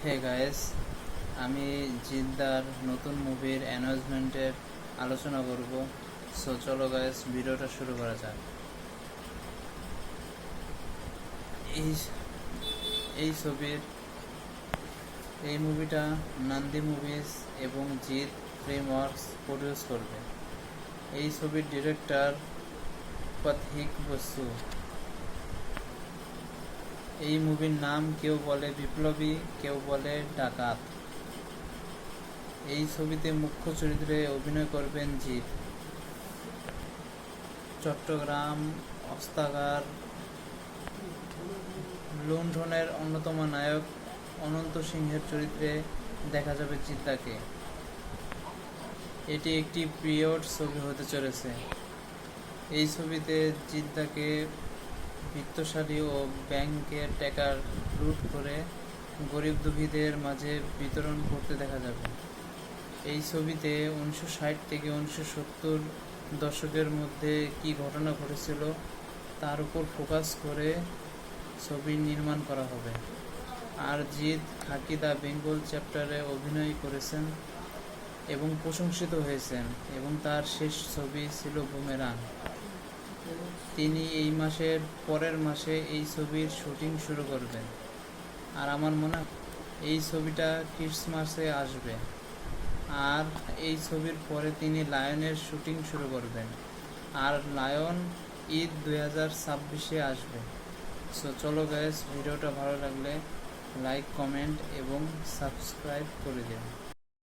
Hey guys, আমি জিদ্দার নতুন মুভির অ্যানাউন্সমেন্টের আলোচনা করব। সো চলো গাইস, ভিডিওটা শুরু করা যাক। এই এই ছবির এই মুভিটা নান্দি মুভিজ এবং জিৎ ফ্রেমওয়ার্কস প্রডিউস করবে। এই ছবির ডিরেক্টর পথিক বসু। এই মুভির নাম কেউ বলে বিপ্লবী, কেউ বলে ডাকাত। এই ছবিতে মুখ্য চরিত্রে অভিনয় করবেন জিৎ। চট্টগ্রাম অস্ত্রাগার লুণ্ঠনের অন্যতম নায়ক অনন্ত সিংহের চরিত্রে দেখা যাবে জিদ্দাকে। এটি একটি পিরিয়ড ছবি হতে চলেছে। এই ছবিতে জিদ্দাকে বিত্তশালী ও ব্যাংকের টাকা লুট করে গরিব দুঃখীদের মাঝে বিতরণ করতে দেখা যাবে। এই ছবিতে 1960 থেকে 1970 দশকের মধ্যে কী ঘটনা ঘটেছিল তার উপর ফোকাস করে ছবি নির্মাণ করা হবে। আর জিৎ খাকি দ্য বেঙ্গল চ্যাপ্টারে অভিনয় করেছেন এবং প্রশংসিত হয়েছেন, এবং তার শেষ ছবি ছিল বুমেরাং। তিনি এই মাসের পরের মাসে এই ছবির শুটিং শুরু করবেন। আর আমার মনে হয় এই ছবিটা ক্রিসমাসে আসবে। আর এই ছবির পরে তিনি লায়নের শুটিং শুরু করবেন। আর লায়ন ঈদ 2026-এ আসবে। সো চলো গাইস, ভিডিওটা ভালো লাগলে লাইক, কমেন্ট এবং সাবস্ক্রাইব করে দিন।